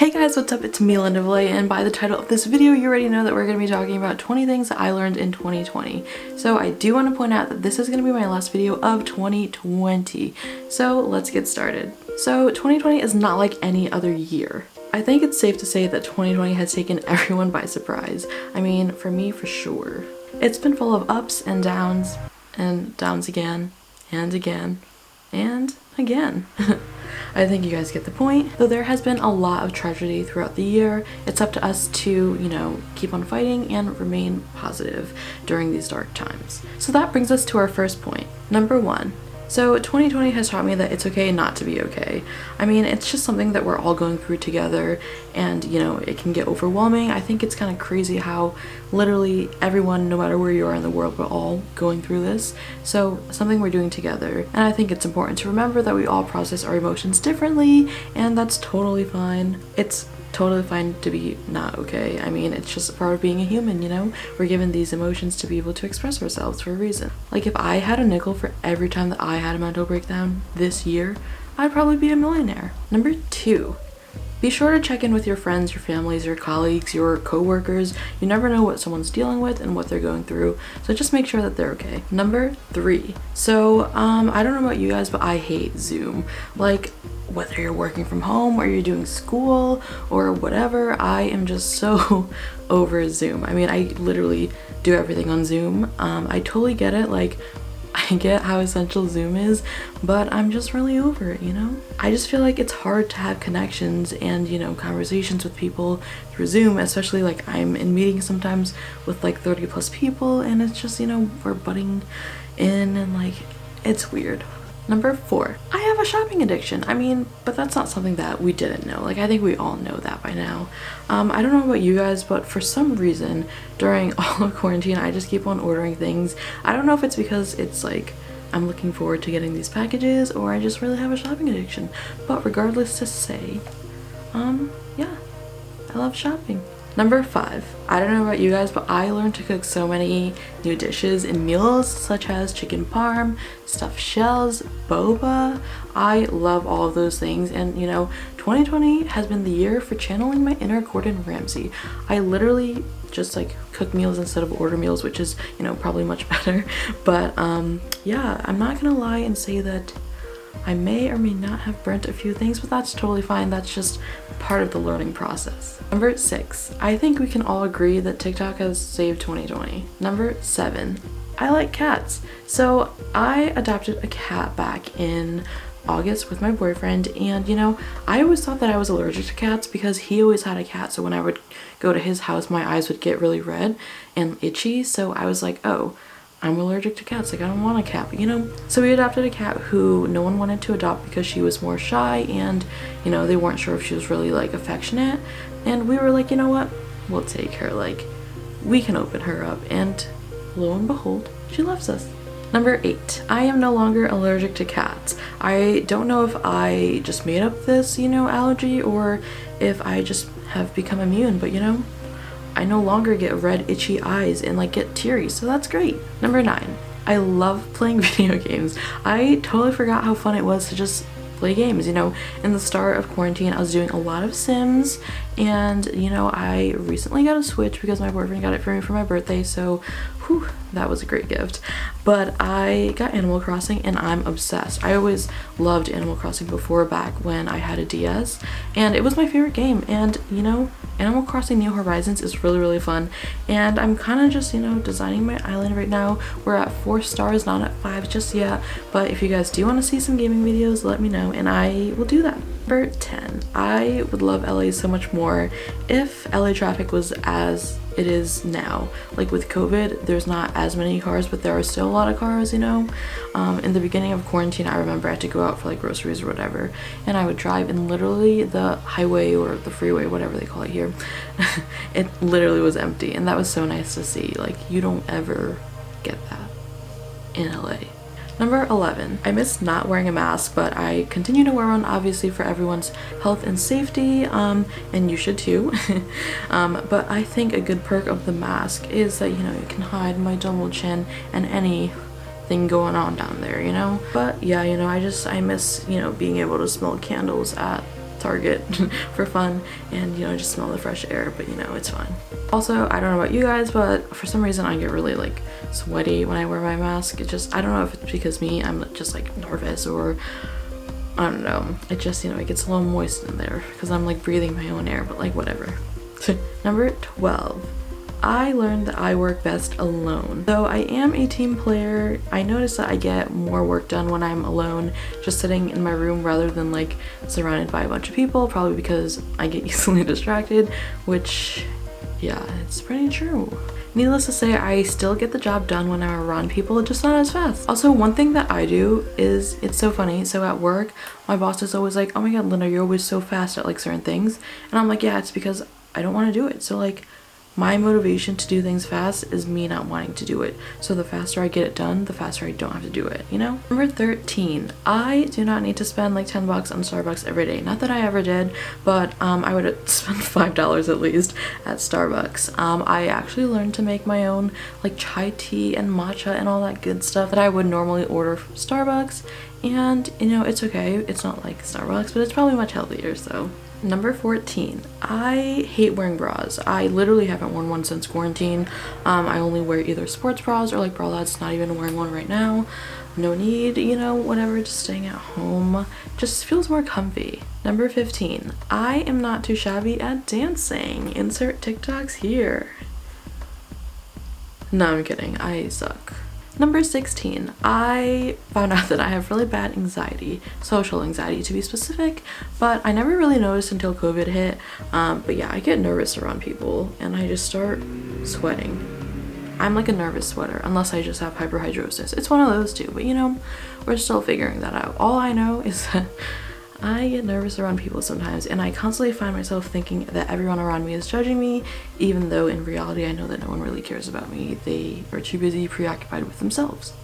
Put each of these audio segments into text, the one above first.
Hey guys, what's up? It's me, Linda Valet, and by the title of this video, you already know that we're going to be talking about 20 things that I learned in 2020. So I do want to point out that this is going to be my last video of 2020. So let's get started. So 2020 is not like any other year. I think it's safe to say that 2020 has taken everyone by surprise. I mean, for me, for sure. It's been full of ups and downs again, and again, and again. I think you guys get the point. Though there has been a lot of tragedy throughout the year, it's up to us to, keep on fighting and remain positive during these dark times. So that brings us to our first point. Number 1. So 2020 has taught me that it's okay not to be okay. I mean, it's just something that we're all going through together, and it can get overwhelming. I think it's kind of crazy how literally everyone, no matter where you are in the world, we're all going through this. So something we're doing together, and I think it's important to remember that we all process our emotions differently, and that's totally fine. It's totally fine to be not okay. I mean, it's just a part of being a human, We're given these emotions to be able to express ourselves for a reason. Like, if I had a nickel for every time that I had a mental breakdown this year, I'd probably be a millionaire. Number 2. Be sure to check in with your friends, your families, your colleagues, your co-workers. You never know what someone's dealing with and what they're going through, so just make sure that they're okay. Number 3. So, I don't know about you guys, but I hate Zoom. Like, whether you're working from home or you're doing school or whatever, I am just so over Zoom. I mean, I literally do everything on Zoom. I totally get it. Like, I get how essential Zoom is, but I'm just really over it, I just feel like it's hard to have connections and, conversations with people through Zoom, especially like I'm in meetings sometimes with like 30 plus people, and it's just, we're butting in and like, it's weird. Number 4, I have a shopping addiction. I mean, but that's not something that we didn't know. Like, I think we all know that by now. I don't know about you guys, but for some reason, during all of quarantine, I just keep on ordering things. I don't know if it's because it's like, I'm looking forward to getting these packages, or I just really have a shopping addiction. But regardless to say, yeah, I love shopping. Number 5, I don't know about you guys, but I learned to cook so many new dishes and meals, such as chicken parm, stuffed shells, boba. I love all of those things, and 2020 has been the year for channeling my inner Gordon Ramsay. I literally just like cook meals instead of order meals, which is probably much better. But yeah, I'm not gonna lie and say that I may or may not have burnt a few things, but that's totally fine. That's just part of the learning process. Number 6, I think we can all agree that TikTok has saved 2020. Number 7, I like cats. So I adopted a cat back in August with my boyfriend, and I always thought that I was allergic to cats because he always had a cat, so when I would go to his house, my eyes would get really red and itchy, so I was like, oh, I'm allergic to cats, like I don't want a cat, but so we adopted a cat who no one wanted to adopt because she was more shy, and they weren't sure if she was really like affectionate, and we were like, you know what, we'll take her, like we can open her up, and lo and behold, she loves us. Number 8, I am no longer allergic to cats. I don't know if I just made up this, allergy, or if I just have become immune, but I no longer get red itchy eyes and like get teary, so that's great. Number 9, I love playing video games. I totally forgot how fun it was to just play games. In the start of quarantine, I was doing a lot of Sims, and I recently got a Switch because my boyfriend got it for me for my birthday, so whew, that was a great gift. But I got Animal Crossing, and I'm obsessed. I always loved Animal Crossing before, back when I had a DS, and it was my favorite game. And Animal Crossing New Horizons is really, really fun, and I'm kind of just designing my island right now. We're at 4 stars, not at 5 just yet, but if you guys do want to see some gaming videos, let me know and I will do that. Number 10, I would love LA so much more if LA traffic was as it is now. Like, with COVID, there's not as many cars, but there are still a lot of cars, in the beginning of quarantine, I remember I had to go out for like groceries or whatever, and I would drive, and literally the highway or the freeway, whatever they call it here, it literally was empty, and that was so nice to see. Like, you don't ever get that in LA. Number 11, I miss not wearing a mask, but I continue to wear one, obviously, for everyone's health and safety, and you should too. But I think a good perk of the mask is that, you can hide my double chin and anything going on down there, But yeah, I miss, being able to smell candles at Target for fun and, you know, just smell the fresh air, but you know, it's fine. Also, I don't know about you guys, but for some reason I get really like sweaty when I wear my mask. It just, I don't know if it's because I'm just like nervous or I don't know. It just, you know, it gets a little moist in there because I'm like breathing my own air, but like whatever. Number 12. I learned that I work best alone. Though I am a team player, I notice that I get more work done when I'm alone, just sitting in my room rather than like surrounded by a bunch of people, probably because I get easily distracted, which, yeah, it's pretty true. Needless to say, I still get the job done when I'm around people, just not as fast. Also, one thing that I do is, it's so funny, so at work, my boss is always like, oh my god, Linda, you're always so fast at like certain things. And I'm like, yeah, it's because I don't want to do it. So like, my motivation to do things fast is me not wanting to do it. So the faster I get it done, the faster I don't have to do it, you know? Number 13, I do not need to spend like 10 bucks on Starbucks every day. Not that I ever did, but I would spend $5 at least at Starbucks. I actually learned to make my own like chai tea and matcha and all that good stuff that I would normally order from Starbucks. And you know, it's okay. It's not like Starbucks, but it's probably much healthier, so. Number 14, I hate wearing bras. I literally haven't worn one since quarantine. I only wear either sports bras or like bralettes, not even wearing one right now. No need, you know, whatever, just staying at home. Just feels more comfy. Number 15, I am not too shabby at dancing. Insert TikToks here. No, I'm kidding, I suck. Number 16, I found out that I have really bad anxiety, social anxiety to be specific, but I never really noticed until COVID hit. But yeah, I get nervous around people and I just start sweating. I'm like a nervous sweater, unless I just have hyperhidrosis. It's one of those two, but you know, we're still figuring that out. All I know is that I get nervous around people sometimes, and I constantly find myself thinking that everyone around me is judging me, even though in reality I know that no one really cares about me. They are too busy preoccupied with themselves.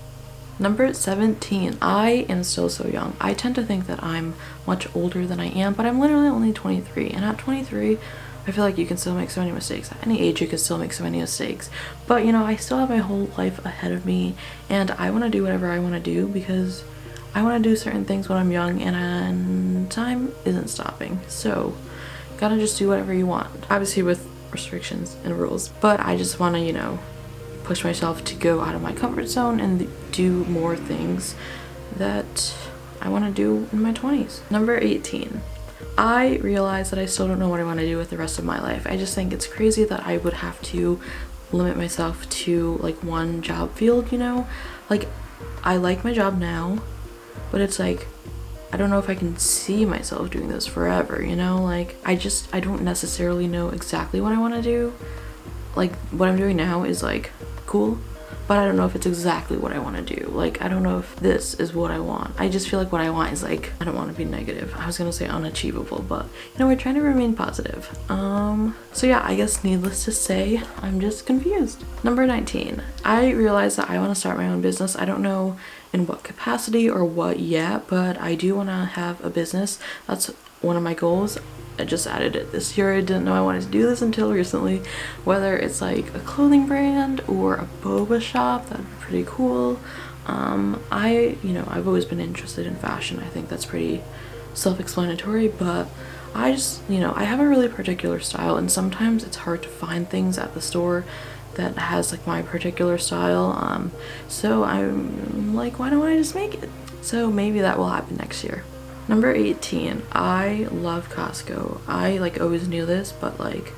Number 17, I am still so young. I tend to think that I'm much older than I am, but I'm literally only 23, and at 23, I feel like you can still make so many mistakes. At any age, you can still make so many mistakes. But you know, I still have my whole life ahead of me, and I want to do whatever I want to do because I want to do certain things when I'm young, and time isn't stopping. So, gotta just do whatever you want. Obviously with restrictions and rules. But I just want to, you know, push myself to go out of my comfort zone and do more things that I want to do in my 20s. Number 18. I realize that I still don't know what I want to do with the rest of my life. I just think it's crazy that I would have to limit myself to like one job field, you know? Like, I like my job now, but it's like, I don't know if I can see myself doing this forever, you know? Like, I don't necessarily know exactly what I want to do. Like, what I'm doing now is like cool, but I don't know if it's exactly what I want to do. Like, I don't know if this is what I want. I just feel like what I want is like, I don't want to be negative. I was gonna say unachievable, but you know, we're trying to remain positive. So yeah, I guess needless to say, I'm just confused. Number 19, I realized that I want to start my own business. I don't know in what capacity or what yet, but I do want to have a business. That's one of my goals. I just added it this year. I didn't know I wanted to do this until recently. Whether it's like a clothing brand or a boba shop, that'd be pretty cool. I've always been interested in fashion. I think that's pretty self-explanatory, but I just, I have a really particular style, and sometimes it's hard to find things at the store that has like my particular style. So I'm like, why don't I just make it? So maybe that will happen next year. Number 18, I love Costco. I like always knew this, but like,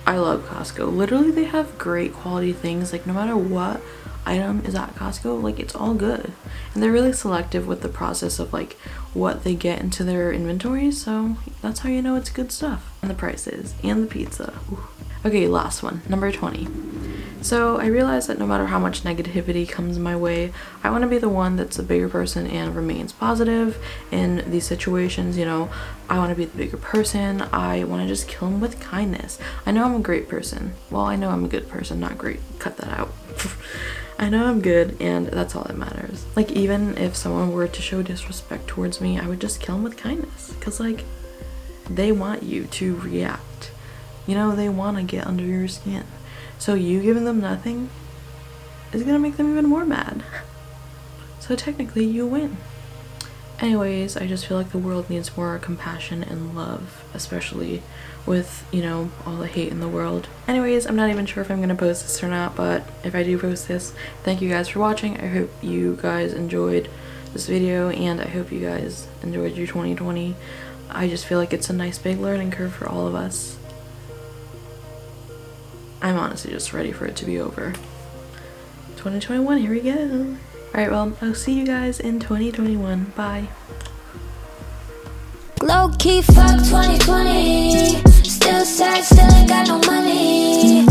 I love Costco. Literally, they have great quality things. Like, no matter what item is at Costco, like, it's all good. And they're really selective with the process of like what they get into their inventory, so that's how you know it's good stuff. And the prices and the pizza. Ooh. Okay, last one, number 20. So I realized that no matter how much negativity comes my way, I want to be the one that's a bigger person and remains positive in these situations. I want to be the bigger person. I want to just kill them with kindness. I know I'm a great person. Well, I know I'm a good person, not great. Cut that out. I know I'm good, and that's all that matters. Like, even if someone were to show disrespect towards me, I would just kill them with kindness. Because, like, they want you to react. They want to get under your skin. So you giving them nothing is gonna make them even more mad. So technically you win. Anyways, I just feel like the world needs more compassion and love, especially with, you know, all the hate in the world. Anyways, I'm not even sure if I'm gonna post this or not, but if I do post this, thank you guys for watching. I hope you guys enjoyed this video, and I hope you guys enjoyed your 2020. I just feel like it's a nice big learning curve for all of us. I'm honestly just ready for it to be over. 2021, here we go. Alright, well, I'll see you guys in 2021. Bye. Low key fuck 2020. Still sad, still ain't got no money.